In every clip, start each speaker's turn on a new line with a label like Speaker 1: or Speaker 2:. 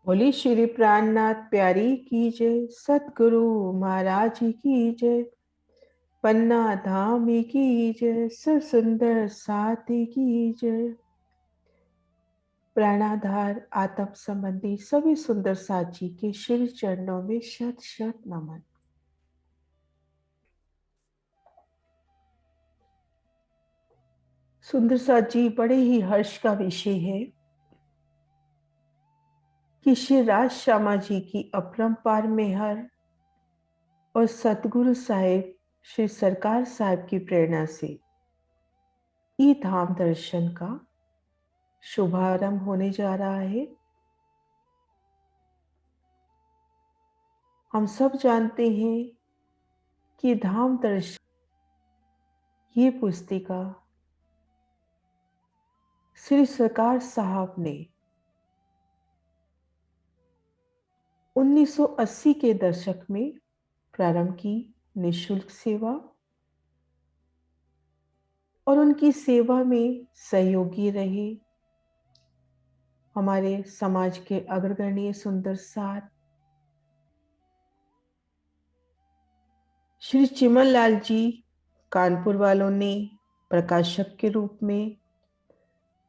Speaker 1: बोली श्री प्राणनाथ प्यारी की जय, सतगुरु महाराज की जय, पन्ना धाम की जय, सर सुंदर साथी की जय। प्राणाधार आत्म संबंधी सभी सुंदर साथी के श्री चरणों में शत शत नमन। सुंदर साथी, बड़े ही हर्ष का विषय है कि श्री राज श्यामा जी की अपरंपार मेहर और सतगुरु साहिब श्री सरकार साहिब की प्रेरणा से ई धाम दर्शन का शुभारंभ होने जा रहा है। हम सब जानते हैं कि धाम दर्शन ये पुस्तिका श्री सरकार साहब ने 1980 के दशक में प्रारंभ की निशुल्क सेवा और उनकी सेवा में सहयोगी रहे हमारे समाज के अग्रगण्य सुंदर साथ श्री चिमन लाल जी कानपुर वालों ने प्रकाशक के रूप में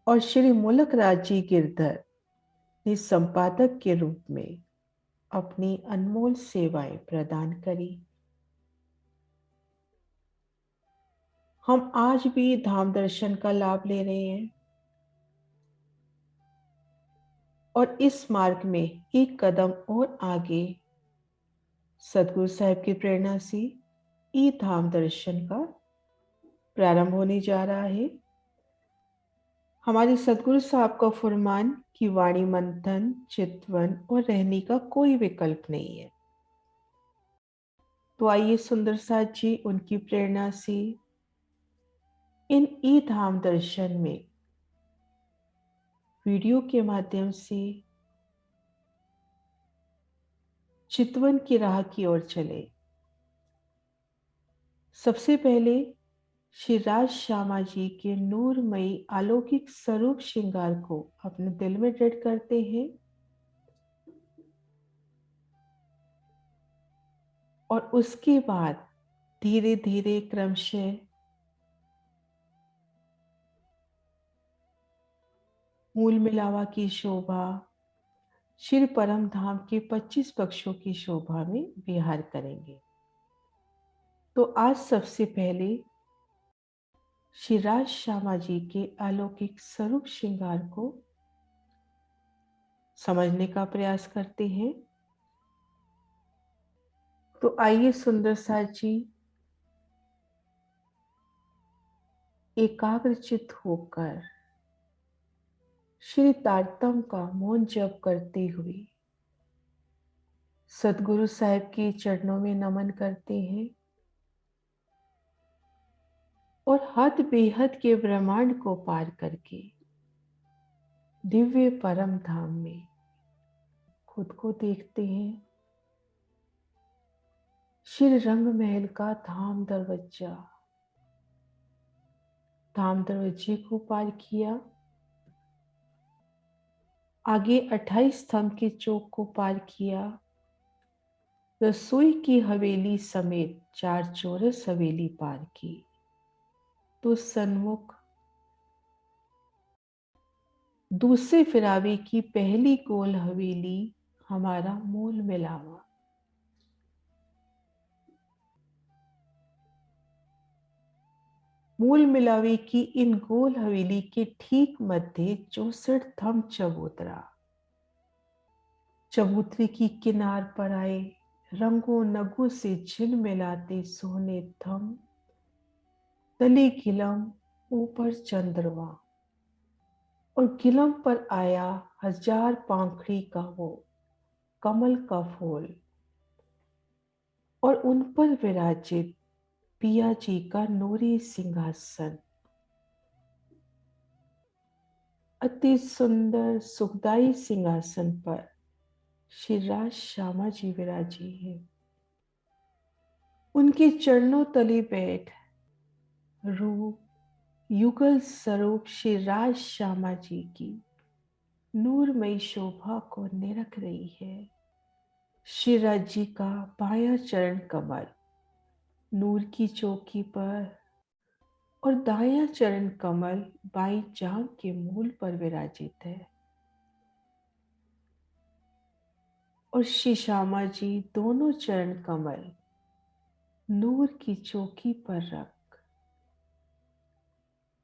Speaker 1: और श्री मुलक राज जी गिरधर ने संपादक के रूप में अपनी अनमोल सेवाएं प्रदान करी। हम आज भी धाम दर्शन का लाभ ले रहे हैं और इस मार्ग में एक कदम और आगे सतगुरु साहिब की प्रेरणा से ई धाम दर्शन का प्रारंभ होने जा रहा है। हमारे सतगुरु साहब का फरमान कि वाणी मंथन, चितवन और रहने का कोई विकल्प नहीं है। तो आइए सुंदर साथ जी उनकी प्रेरणा से इन ई धाम दर्शन में वीडियो के माध्यम से चितवन की राह की ओर चले। सबसे पहले श्री राज श्यामा जी के नूरमयी अलौकिक स्वरूप श्रृंगार को अपने दिल में दृढ़ करते हैं और उसके बाद धीरे धीरे क्रमशः मूल मिलावा की शोभा, श्री परम धाम के 25 पक्षों की शोभा में विहार करेंगे। तो आज सबसे पहले श्री राज श्यामा जी के अलौकिक स्वरूप श्रृंगार को समझने का प्रयास करते हैं। तो आइए सुंदर साथ जी एकाग्रचित होकर श्री तारतम का मौन जप करते हुए सतगुरु साहिब के चरणों में नमन करते हैं और हद बेहद के ब्रह्मांड को पार करके दिव्य परम धाम में खुद को देखते हैं। श्री रंग महल का धाम दरवाजे को पार किया, आगे 28 स्तंभ के चौक को पार किया, रसोई की हवेली समेत 4 चौरस हवेली पार की, तो सन्मुख दूसरे फिरावे की पहली गोल हवेली हमारा मूल मिलावा। मूल मिलावे की इन गोल हवेली के ठीक मध्य 64 थम चबूतरा, चबूतरे की किनार पर आए रंगों नगों से झिलमिलाते सोने थम, तले गिलम ऊपर चंद्रमा और गिलम पर आया 1000 पाखड़ी का वो कमल का फूल और उन पर विराजित पिया जी का नूरी सिंहासन। अति सुंदर सुखदाई सिंहासन पर श्री राज श्यामा जी विराजी हैं। उनके चरणों तले बैठ रूप युगल स्वरूप श्री राज श्यामा जी की नूरमयी शोभा को निरख रही है। श्रीराज जी का बायां चरण कमल नूर की चौकी पर और दायां चरण कमल बाईं जांघ के मूल पर विराजित है। और श्री श्यामा जी दोनों चरण कमल नूर की चौकी पर रख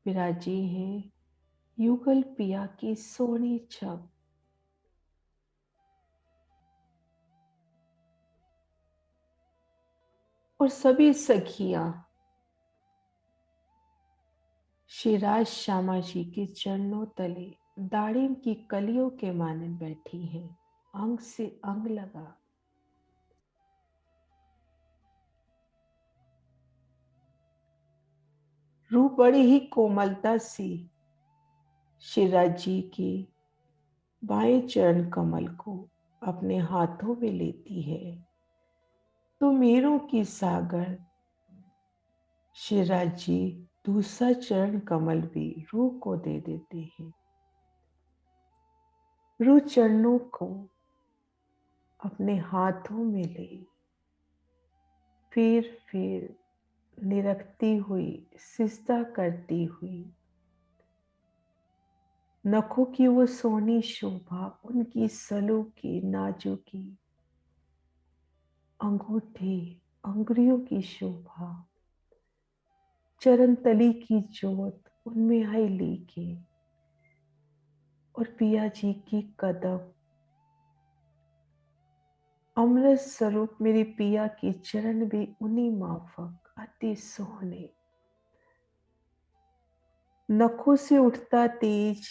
Speaker 1: विराजी हैं युगल पिया की सोनी छब। और सभी सखियां श्री राज श्यामा जी के चरणों तले दाड़िम की कलियों के मानन बैठी हैं, अंग से अंग लगा। रूप बड़ी ही कोमलता से श्रीराज जी के बाएं चरण कमल को अपने हाथों में लेती है तो मेरों की सागर श्रीराज जी दूसरा चरण कमल भी रूह को दे देते हैं। रूह चरणों को अपने हाथों में ले फिर निरखती हुई सिजदा करती हुई नखों की वो सोनी शोभा, उनकी सलों की नाजुकी अंगूठे अंगुरियों की शोभा, चरण तली की जोत उनमें आई लेके और पिया जी की कदम अमृत स्वरूप मेरे पिया के चरण भी उन्हीं माफक अति सोहने। नखों से उठता तेज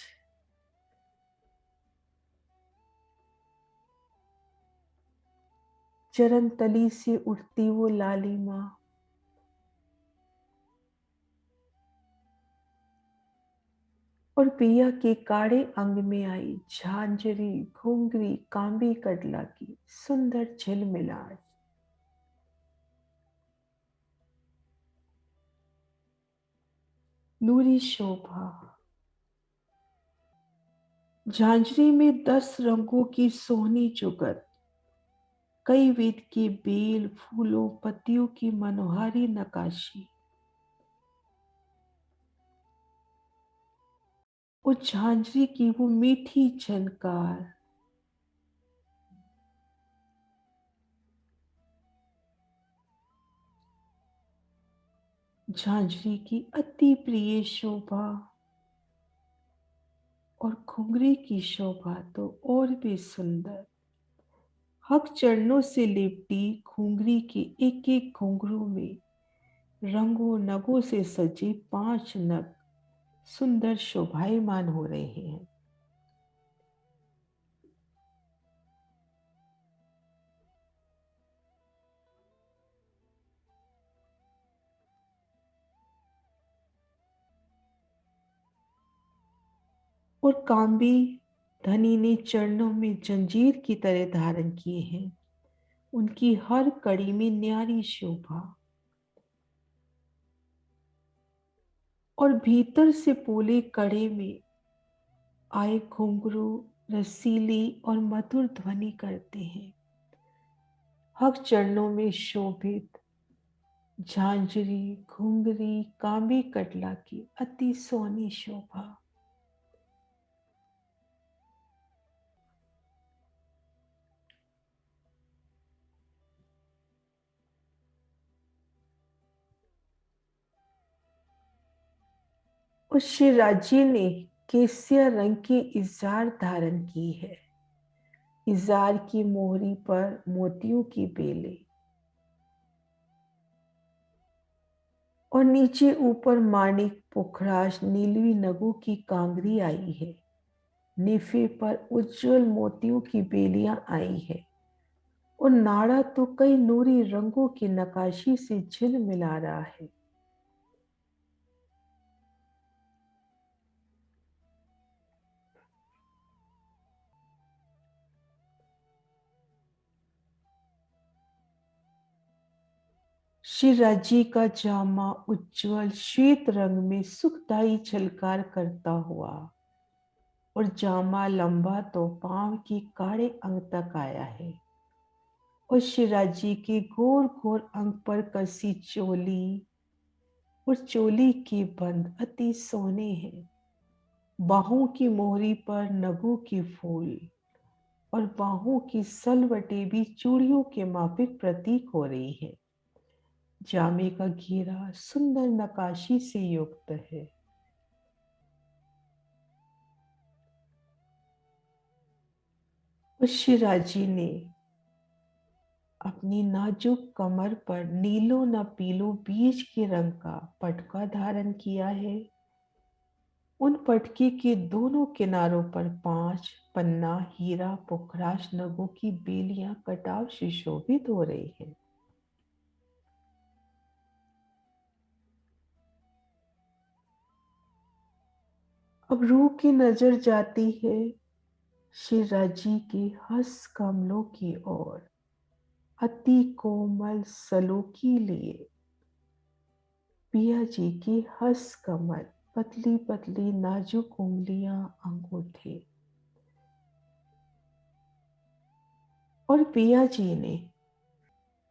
Speaker 1: चरण तली से उठती वो लालिमा और पिया के काड़े अंग में आई झांझरी घुंघरी कांबी कटला की सुंदर झिलमिलाट। नूरी शोभा झांझरी में 10 रंगों की सोहनी जुगत, कई विध के बेल फूलों पत्तियों की मनोहारी नकाशी। उस झांझरी की वो मीठी झनकार झांझरी की अति प्रिय शोभा और घुंघरी की शोभा तो और भी सुंदर। हक चरणों से लिपटी घुंघरी के एक एक घुंघरू में रंगों नगों से सजे 5 नग सुंदर शोभायमान हो रहे हैं। और काम्बी धनी ने चरणों में जंजीर की तरह धारण किए हैं, उनकी हर कड़ी में न्यारी शोभा। और भीतर से पोले कड़े में आए घुंघरू रसीली और मधुर ध्वनि करते हैं। हक चरणों में शोभित झांझरी घुंघरी कांबी कटला की अति सोनी शोभा। उस श्री राज्य ने केसिया रंग की इजार धारण की है। इजार की मोहरी पर मोतियों की बेले और नीचे ऊपर माणिक पुखराज नीलवी नगों की कांगरी आई है। निफे पर उज्जवल मोतियों की बेलियां आई है और नाड़ा तो कई नूरी रंगों की नकाशी से झिलमिला रहा है। श्री राजी का जामा उज्जवल श्वेत रंग में सुखदायी झलकार करता हुआ और जामा लंबा तो पांव की काड़े अंग तक आया है। और शिराजी के गोर गोर अंग पर कसी चोली और चोली के बंद अति सोने हैं। बाहों की मोहरी पर नगों के फूल और बाहों की सलवटें भी चूड़ियों के माफिक प्रतीक हो रही है। जामे का घेरा सुंदर नकाशी से युक्त है। उस शिराजी ने अपनी नाजुक कमर पर नीलो न पीलो बीज के रंग का पटका धारण किया है। उन पटके के दोनों किनारों पर 5 पन्ना हीरा पुखराज नगों की बेलियां कटाव से शोभित हो रही है। अब रूह की नजर जाती है शिराजी के हंस कमलों की ओर। अति कोमल सलोकी लिए पिया जी की हंस कमल, पतली पतली नाजुक उंगलियां, अंगूठे। और पिया जी ने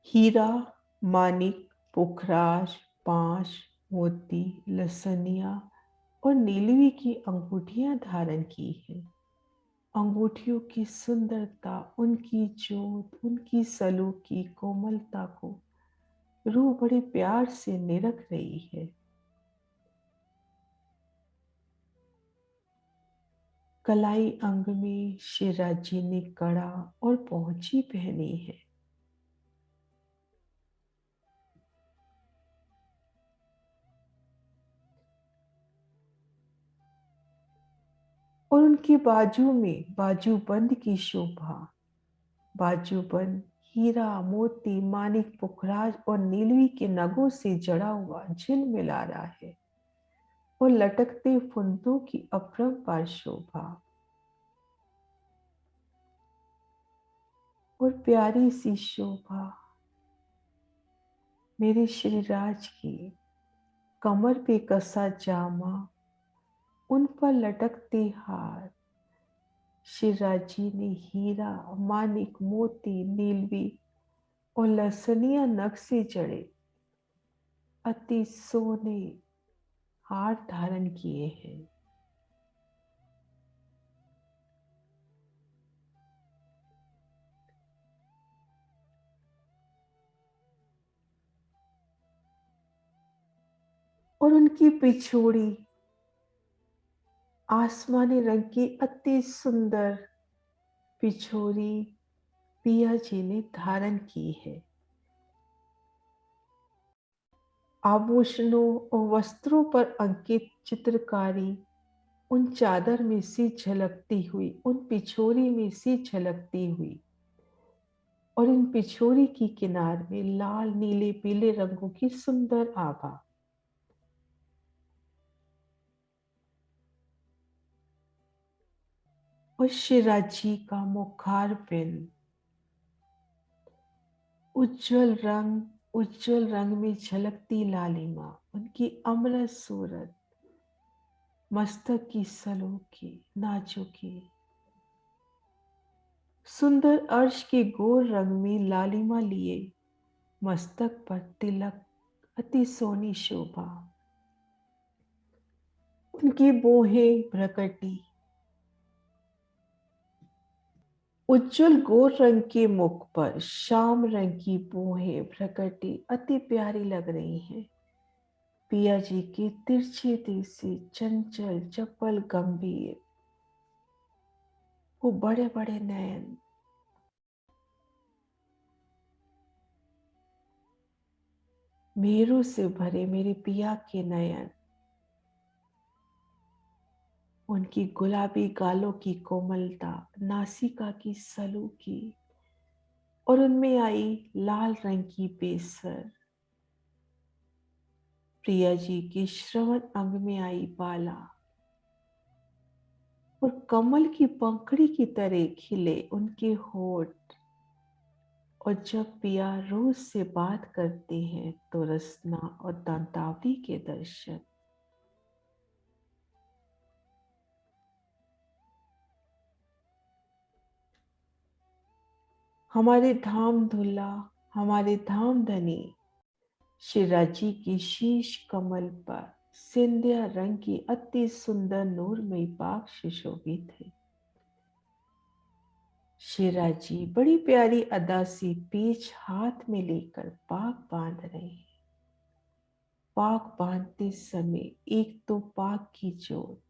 Speaker 1: हीरा, मानिक, पुखराज, पांच, मोती, लसनिया और नीलवी की अंगूठियां धारण की है। अंगूठियों की सुंदरता, उनकी जोत, उनकी सलूकी कोमलता को रूह बड़े प्यार से निरख रही है। कलाई अंग में शिराजी ने कड़ा और पहुंची पहनी है। और उनकी बाजू में बाजूबंद की शोभा। बाजूबंद हीरा, मोती, मानिक, पुखराज और नीलवी के नगों से जड़ा हुआ झिलमिला रहा है। और लटकते फुंदों की अपरंपार शोभा और प्यारी सी शोभा मेरे श्रीराज की। कमर पे कसा जामा, उन पर लटकते हार। शिवराजी ने हीरा, मानिक, मोती, नीलवी और लसनिया नग से जड़े अति सोने हार धारण किए हैं। और उनकी पिछोड़ी आसमानी रंग की अति सुंदर पिछोड़ी पिया जी ने धारण की है। आभूषणों और वस्त्रों पर अंकित चित्रकारी उन चादर में से झलकती हुई, उन पिछोरी में से झलकती हुई। और इन पिछोरी की किनार में लाल, नीले, पीले रंगों की सुंदर आभा। और शिराजी का मुखार बिंद उज्जवल रंग में झलकती लालिमा, उनकी अमृत सूरत, मस्तक की सलोकी, नाजुकी, सुंदर अर्श के गोर रंग में लालिमा लिए मस्तक पर तिलक, अति सोनी शोभा। उनकी बोहें भ्रकटी, उज्जवल गोर रंग के मुख पर श्याम रंग की बोहें भ्रकटी अति प्यारी लग रही हैं। पिया जी के तिरछे तिरछे चंचल चपल गंभीर वो बड़े बड़े नयन। मेरू से भरे मेरे पिया के नयन। उनकी गुलाबी गालों की कोमलता, नासिका की सलूकी और उनमें आई लाल रंग की बेसर। प्रिया जी के श्रवण अंग में आई बाला और कमल की पंखड़ी की तरह खिले उनके होठ। और जब पिया रोज से बात करते हैं तो रसना और दंतावली के दर्शन। हमारे धाम धुल्ला, हमारे धाम धनी शिवराज जी की शीश कमल पर सिंधिया रंग की अति सुंदर नूरमयी पाक सुशोभित है। शिवराज जी बड़ी प्यारी अदा सी पीछ हाथ में लेकर पाक बांध रहे हैं। पाक बांधते समय एक तो पाक की जोत,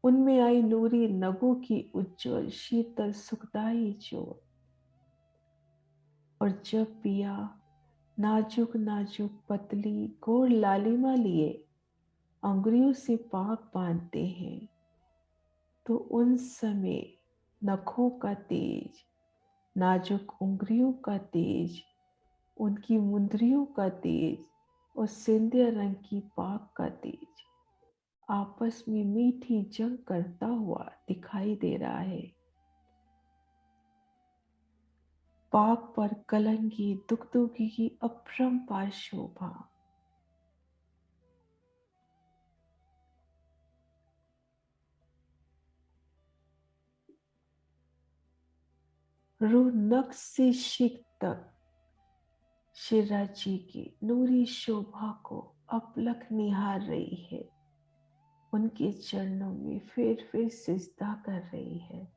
Speaker 1: उनमें आई नूरी नगों की उज्जवल शीतल सुखदाई ज्योत, और जब पिया नाजुक नाजुक पतली गोर लालिमा लिए अंगुरियों से पाक बांधते हैं, तो उन समय नखों का तेज, नाजुक उंगलियों का तेज, उनकी मुंदरियों का तेज और सिंधिया रंग की पाक का तेज आपस में मीठी जंग करता हुआ दिखाई दे रहा है। पाक पर कलंगी दुगदुगी की अपरंपार शोभा। रूह नक से शिक तक शिवराज जी की नूरी शोभा को अपलक निहार रही है, उनके चरणों में फिर सिजदा कर रही है।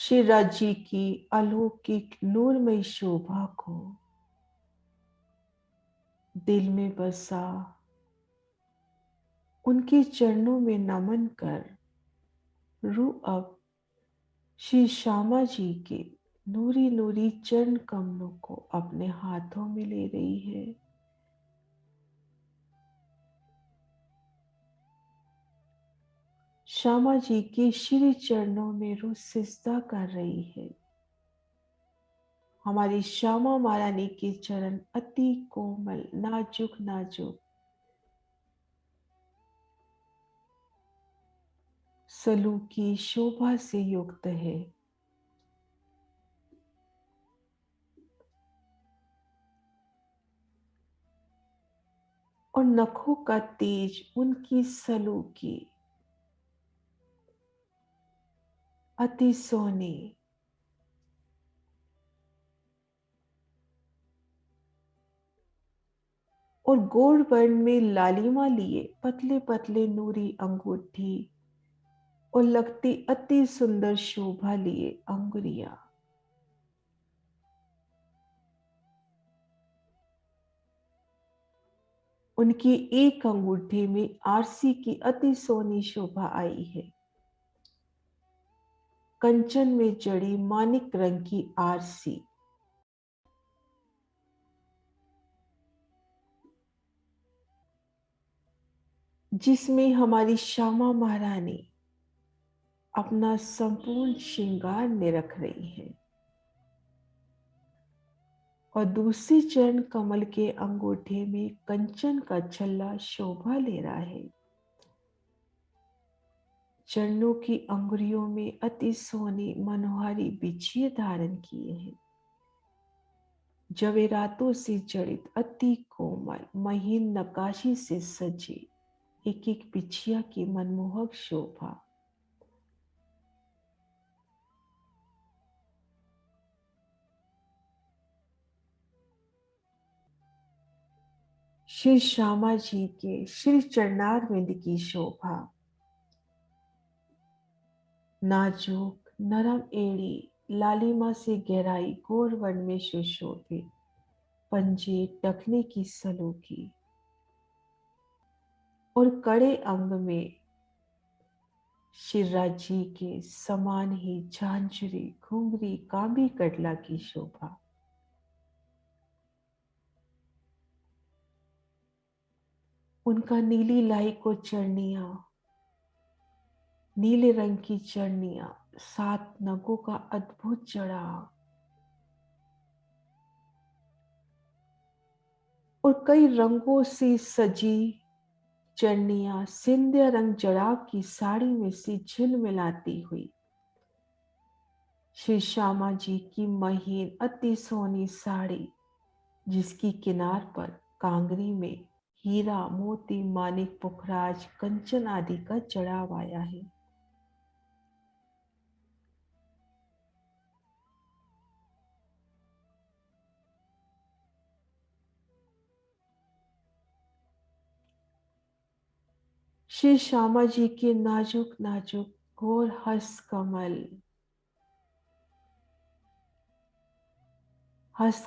Speaker 1: शिवराज जी की अलौकिक नूरमयी शोभा को दिल में बसा उनके चरणों में नमन कर रूह अब श्री श्यामा जी के नूरी नूरी चरण कमलों को अपने हाथों में ले रही है। श्यामा जी के श्री चरणों में रूह सिजदा कर रही है। हमारी श्यामा महारानी के चरण अति कोमल नाजुक नाजुक सलूकी शोभा से युक्त है। और नखों का तेज उनकी सलूकी अति सोने और गोल्ड वर्ण में लालिमा लिए पतले पतले नूरी अंगूठी और लगती अति सुंदर शोभा लिए अंगुरिया। उनकी एक अंगूठी में आरसी की अति सोनी शोभा आई है। कंचन में जड़ी मानिक रंग की आरसी, जिसमें हमारी श्यामा महारानी अपना संपूर्ण श्रृंगार निरख रही है। और दूसरी चरण कमल के अंगूठे में कंचन का छल्ला शोभा ले रहा है। चरणों की अंगुरियों में अति सोने मनोहारी बिछिए धारण किए हैं। जवेरातों से जड़ित अति कोमल महीन नकाशी से सजी एक एक बिछिया की मनमोहक शोभा। श्री श्यामा जी के श्री चरणार विंद की शोभा। नाजुक नरम एड़ी लालिमा से गहराई गोर वर्ण में सुशोभित पंजे टखने की सलूकी और कड़े अंग में शिवराज जी के समान ही झांझरी घुंघरी कांबी कटला की शोभा। उनका नीली लाई को चरनिया, नीले रंग की चरनिया, 7 नगों का अद्भुत जड़ाव और कई रंगों से सजी चरनिया सिंधिया रंग जड़ाव की साड़ी में से झिलमिलाती हुई श्री श्यामा जी की महीन अति सोनी साड़ी, जिसकी किनार पर कांगरी में हीरा, मोती, मानिक, पुखराज, कंचन आदि का चढ़ाव आया है। श्री श्यामा जी के नाजुक नाजुक घोर हस्त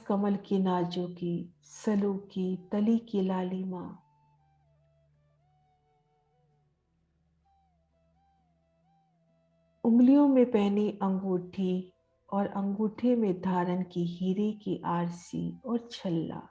Speaker 1: कमल की नाजुकी, सलूकी, तली की लालिमा, उंगलियों में पहनी अंगूठी और अंगूठे में धारण की हीरे की आरसी और छल्ला,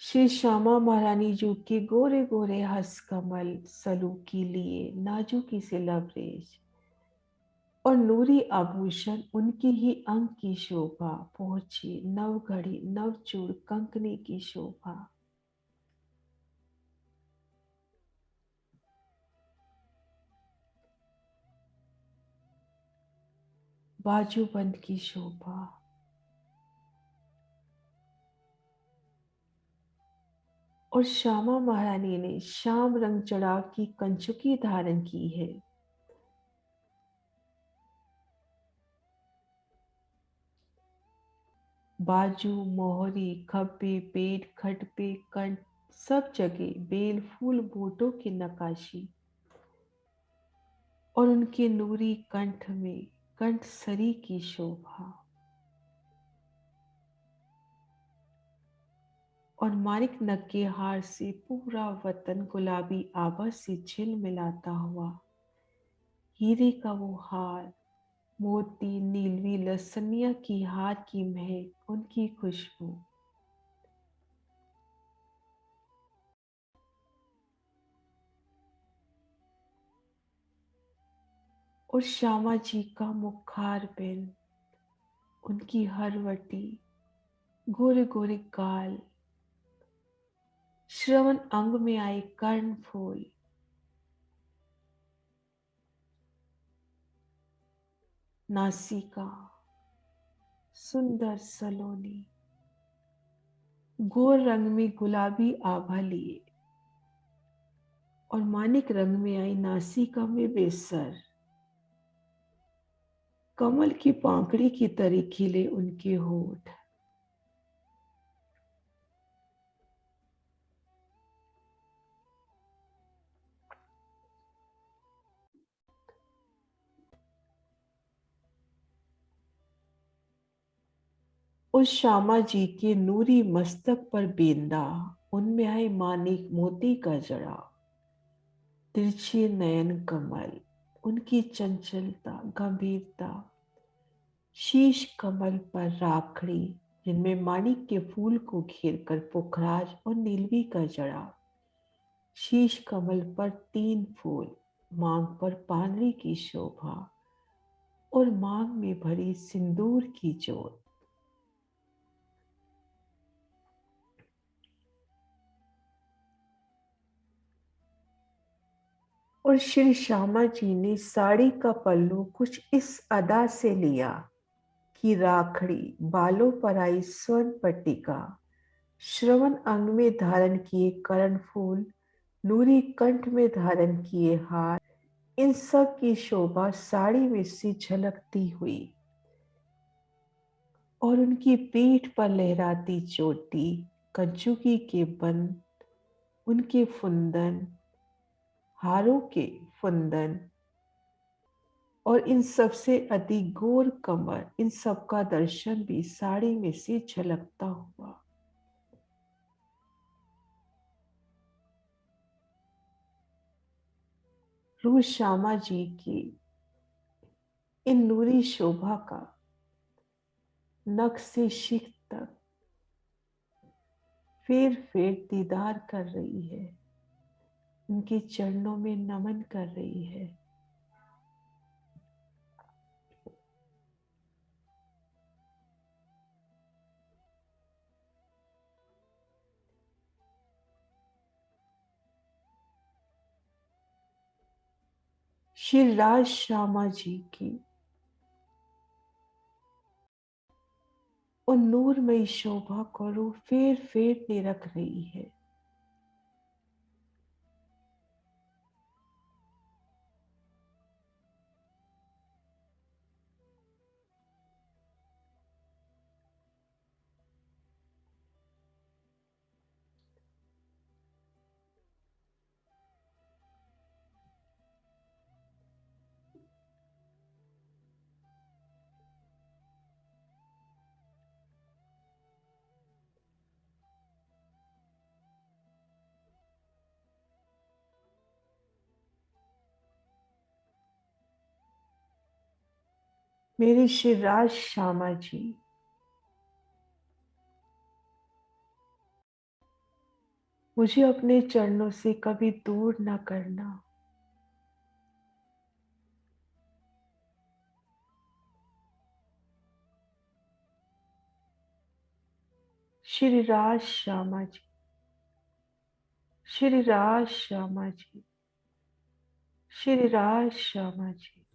Speaker 1: श्री श्यामा महारानी जी के गोरे गोरे हस्त कमल सलूकी लिए नाजुकी से लबरेज और नूरी आभूषण, उनकी ही अंग की शोभा, पहुंची नवघड़ी नवचूड़ कंकनी की शोभा। बाजूबंद की शोभा और श्यामा महारानी ने श्याम रंग चढ़ाव की कंचुकी धारण की है। बाजू, मोहरी, खब्बे, पेट, खट पे, कंठ, सब जगह बेल फूल बूटों की नकाशी और उनके नूरी कंठ में कंठ सरी की शोभा और मानिक नग के हार से पूरा वतन गुलाबी आभा से झिल मिलाता हुआ, हीरे का वो हार, मोती, नीलवी, लसनिया की हार की महक, उनकी खुशबू और श्यामा जी का मुखार बिन, उनकी हरवटी, गोरे गोरे गाल, श्रवण अंग में आए कर्ण फूल, नासिका सुंदर सलोनी, गोर रंग में गुलाबी आभा लिए और मानिक रंग में आई नासिका में बेसर, कमल की पांखड़ी की तरह खिले उनके होठ, उस श्यामा जी के नूरी मस्तक पर बेंदा, उनमें आए मानिक मोती का जड़ा, तिरछे नयन कमल, उनकी चंचलता गंभीरता, शीश कमल पर राखड़ी जिनमें माणिक के फूल को घेरकर पुखराज और नीलवी का जड़ा, शीश कमल पर 3 फूल, मांग पर पानरी की शोभा और मांग में भरी सिंदूर की जोत। और श्री श्यामा जी ने साड़ी का पल्लू कुछ इस अदा से लिया कि राखड़ी, बालों पर आई स्वर्ण पट्टिका, श्रवण अंग में धारण किए कर्ण फूल, नूरी कंठ में धारण किए हार, इन सब की शोभा साड़ी में से झलकती हुई और उनकी पीठ पर लहराती चोटी, कंचुकी के बंद, उनके फुंदन, हारों के फुंदन और इन सबसे अति गोर कमर, इन सब का दर्शन भी साड़ी में से झलकता हुआ। रूह श्यामा जी की इन नूरी शोभा का नख से शिख तक फेर फेर दीदार कर रही है, उनके चरणों में नमन कर रही है। श्री राज श्यामा जी की उन नूरमयी शोभा को रू फेर फेर निरख रही है। मेरी श्री राज श्यामा जी, मुझे अपने चरणों से कभी दूर न करना। श्री राज श्यामा जी, श्री राज श्यामा जी, श्री राज श्यामा जी।